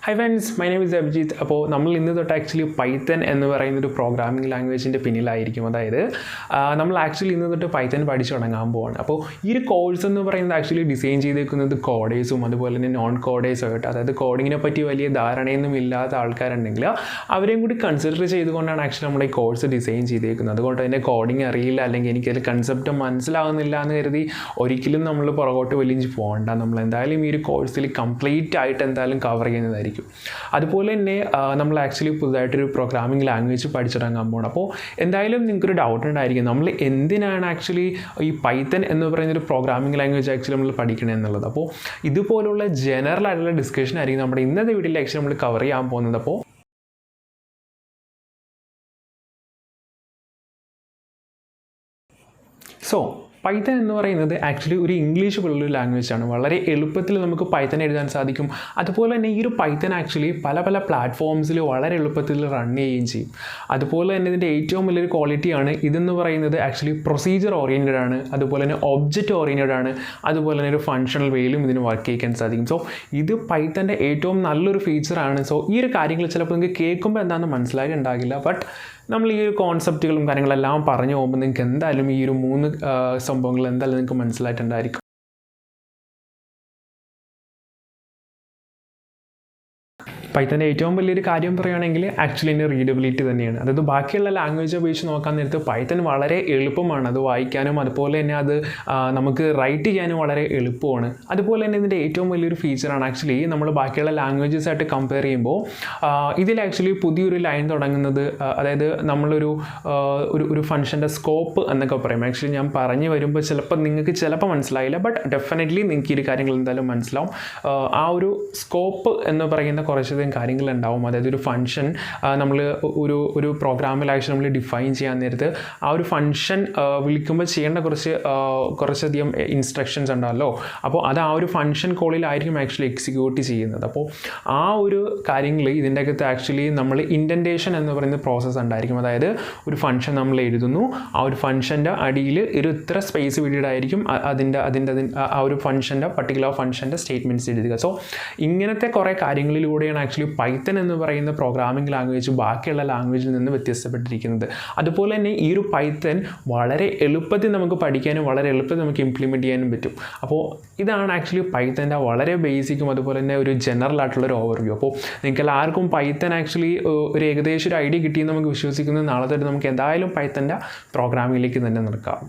Hi friends, my name is Abhijit. അപ്പോൾ നമ്മൾ ഇന്ന് തൊട്ട് ആക്ച്വലി പൈത്തൺ എന്ന് പറയുന്നൊരു പ്രോഗ്രാമിംഗ് ലാംഗ്വേജിൻ്റെ പിന്നിലായിരിക്കും. അതായത് നമ്മൾ ആക്ച്വലി ഇന്ന് തൊട്ട് പൈത്തൺ പഠിച്ചു തുടങ്ങാൻ പോവാണ്. അപ്പോൾ ഈ ഒരു കോഴ്സ് എന്ന് പറയുന്നത് ആക്ച്വലി ഡിസൈൻ ചെയ്തേക്കുന്നത് കോഡേഴ്സും അതുപോലെ തന്നെ നോൺ കോഡേഴ്സും ആയിട്ട്, അതായത് കോഡിങ്ങിനെ പറ്റി വലിയ ധാരണയൊന്നും ഇല്ലാത്ത ആൾക്കാരുണ്ടെങ്കിൽ അവരെയും കൂടി കൺസിഡർ ചെയ്തുകൊണ്ടാണ് ആക്ച്വലി നമ്മൾ ഈ കോഴ്സ് ഡിസൈൻ ചെയ്തേക്കുന്നത്. അതുകൊണ്ട് തന്നെ കോഡിങ് അറിയില്ല അല്ലെങ്കിൽ എനിക്കത് കൺസെപ്റ്റ് മനസ്സിലാകുന്നില്ല എന്ന് കരുതി ഒരിക്കലും നമ്മൾ പുറകോട്ട് വലിഞ്ഞ് പോകണ്ട. നമ്മൾ എന്തായാലും ഈ ഒരു കോഴ്സിൽ കംപ്ലീറ്റ് ആയിട്ട് എന്തായാലും കവർ ചെയ്യുന്നതായിരിക്കും. അതുപോലെ തന്നെ നമ്മൾ ആക്ച്വലി പുതുതായിട്ടൊരു പ്രോഗ്രാമിംഗ് ലാംഗ്വേജ് പഠിച്ചിറങ്ങാൻ പോകണം. അപ്പോൾ എന്തായാലും നിങ്ങൾക്കൊരു ഡൗട്ട് ഉണ്ടായിരിക്കും, നമ്മൾ എന്തിനാണ് ആക്ച്വലി ഈ പൈത്തൺ എന്ന് പറയുന്നൊരു പ്രോഗ്രാമിംഗ് ലാംഗ്വേജ് ആക്ച്വലി നമ്മൾ പഠിക്കണം എന്നുള്ളത്. അപ്പോൾ ഇതുപോലുള്ള ജനറൽ ആയിട്ടുള്ള ഡിസ്കഷൻ ആയിരിക്കും നമ്മുടെ ഇന്നത്തെ വീഡിയോയിൽ ആക്ച്വലി നമ്മൾ കവർ ചെയ്യാൻ പോകുന്നത്. അപ്പോൾ പൈത്തൺ എന്ന് പറയുന്നത് ആക്ച്വലി ഒരു ഇംഗ്ലീഷ് പോലുള്ളൊരു ലാംഗ്വേജ് ആണ്. വളരെ എളുപ്പത്തിൽ നമുക്ക് പൈത്തൺ എഴുതാൻ സാധിക്കും. അതുപോലെ തന്നെ ഈ ഒരു പൈത്തൺ ആക്ച്വലി പല പ്ലാറ്റ്ഫോംസിൽ വളരെ എളുപ്പത്തിൽ റൺ ചെയ്യുകയും ചെയ്യും. അതുപോലെ തന്നെ ഇതിൻ്റെ ഏറ്റവും വലിയൊരു ക്വാളിറ്റിയാണ് ഇതെന്ന് പറയുന്നത് ആക്ച്വലി പ്രൊസീജിയർ ഓറിയൻറ്റഡ് ആണ്, അതുപോലെ തന്നെ ഒബ്ജക്റ്റ് ഓറിയൻറ്റഡ് ആണ്, അതുപോലെ തന്നെ ഒരു ഫങ്ഷണൽ വേയിലും ഇതിന് വർക്ക് ചെയ്യാൻ സാധിക്കും. സോ ഇത് പൈത്തൻ്റെ ഏറ്റവും നല്ലൊരു ഫീച്ചറാണ്. സോ ഈ ഒരു കാര്യങ്ങൾ ചിലപ്പോൾ നിങ്ങൾക്ക് കേൾക്കുമ്പോൾ എന്താണെന്ന് മനസ്സിലാക്കി ഉണ്ടാകില്ല, ബട്ട് നമ്മൾ ഈ ഒരു കോൺസെപ്റ്റുകളും കാര്യങ്ങളെല്ലാം പറഞ്ഞു പോകുമ്പോൾ നിങ്ങൾക്ക് എന്തായാലും ഈ ഒരു 3 സംഭവങ്ങൾ എന്തായാലും നിങ്ങൾക്ക് മനസ്സിലായിട്ടുണ്ടായിരിക്കും. പൈത്തൻ്റെ ഏറ്റവും വലിയൊരു കാര്യം പറയുകയാണെങ്കിൽ ആക്ച്വലി ഇതിൻ്റെ റീഡബിലിറ്റി തന്നെയാണ്. അതായത് ബാക്കിയുള്ള ലാംഗ്വേജ് അപേക്ഷിച്ച് നോക്കാൻ നേരത്ത് പൈത്തൺ വളരെ എളുപ്പമാണ് അത് വായിക്കാനും, അതുപോലെ തന്നെ അത് നമുക്ക് റൈറ്റ് ചെയ്യാനും വളരെ എളുപ്പമാണ്. അതുപോലെ തന്നെ ഇതിൻ്റെ ഏറ്റവും വലിയൊരു ഫീച്ചറാണ് ആക്ച്വലി നമ്മൾ ബാക്കിയുള്ള ലാംഗ്വേജസ് ആയിട്ട് കമ്പയർ ചെയ്യുമ്പോൾ ഇതിൽ ആക്ച്വലി പുതിയൊരു ലൈൻ തുടങ്ങുന്നത്, അതായത് നമ്മളൊരു ഒരു ഫംഗ്ഷൻ്റെ സ്കോപ്പ് എന്നൊക്കെ പറയും. ആക്ച്വലി ഞാൻ പറഞ്ഞു വരുമ്പോൾ ചിലപ്പോൾ മനസ്സിലായില്ല, ബട്ട് ഡെഫിനറ്റ്ലി നിങ്ങൾക്ക് ഈ കാര്യങ്ങൾ എന്തായാലും മനസ്സിലാവും. ആ ഒരു സ്കോപ്പ് എന്ന് പറയുന്ന കുറച്ച് കാര്യങ്ങളുണ്ടാവും. അതായത് ഒരു ഫംഗ്ഷൻ നമ്മൾ ഒരു പ്രോഗ്രാമിൽ ആക്ച്വലി നമ്മൾ ഡിഫൈൻ ചെയ്യാൻ നേരത്ത് ആ ഒരു ഫംഗ്ഷൻ വിളിക്കുമ്പോൾ ചെയ്യേണ്ട കുറച്ചധികം ഇൻസ്ട്രക്ഷൻസ് ഉണ്ടാവല്ലോ. അപ്പോൾ അത് ആ ഒരു ഫംഗ്ഷൻ കോളിലായിരിക്കും ആക്ച്വലി എക്സിക്യൂട്ട് ചെയ്യുന്നത്. അപ്പോൾ ആ ഒരു കാര്യങ്ങൾ ഇതിൻ്റെ അകത്ത് ആക്ച്വലി നമ്മൾ ഇൻഡൻറ്റേഷൻ എന്ന് പറയുന്ന പ്രോസസ്സ് ഉണ്ടായിരിക്കും. അതായത് ഒരു ഫംഗ്ഷൻ നമ്മൾ എഴുതുന്നു, ആ ഒരു ഫംഗ്ഷൻ്റെ അടിയിൽ ഒരു ഇത്ര സ്പേസ് വിട്ടിട്ടായിരിക്കും അതിൻ്റെ ആ ഒരു ഫംഗ്ഷൻ്റെ പർട്ടിക്കുലർ ഫംഗ്ഷൻ്റെ സ്റ്റേറ്റ്മെൻറ്റ്സ് എഴുതുക. സോ ഇങ്ങനത്തെ കുറേ കാര്യങ്ങളിലൂടെയാണ് ആക്ച്വലി പൈത്തൺ എന്ന് പറയുന്ന പ്രോഗ്രാമിംഗ് ലാംഗ്വേജ് ബാക്കിയുള്ള ലാംഗ്വേജിൽ നിന്ന് വ്യത്യസ്തപ്പെട്ടിരിക്കുന്നത്. അതുപോലെ തന്നെ ഈ ഒരു പൈത്തൺ വളരെ എളുപ്പത്തിൽ നമുക്ക് പഠിക്കാനും വളരെ എളുപ്പത്തിൽ നമുക്ക് ഇംപ്ലിമെൻറ്റ് ചെയ്യാനും പറ്റും. അപ്പോൾ ഇതാണ് ആക്ച്വലി പൈത്തൻ്റെ വളരെ ബേസിക്കും അതുപോലെ തന്നെ ഒരു ജനറൽ ആയിട്ടുള്ളൊരു ഓവർവ്യൂ. അപ്പോൾ നിങ്ങൾക്ക് എല്ലാവർക്കും പൈത്തൺ ആക്ച്വലി ഒരു ഏകദേശം ഒരു ഐഡിയ കിട്ടിയെന്ന് നമുക്ക് വിശ്വസിക്കുന്നത്. നാളെ തൊട്ട് നമുക്ക് എന്തായാലും പൈത്തൻ്റെ പ്രോഗ്രാമിങ്ങിലേക്ക് തന്നെ നടക്കാം.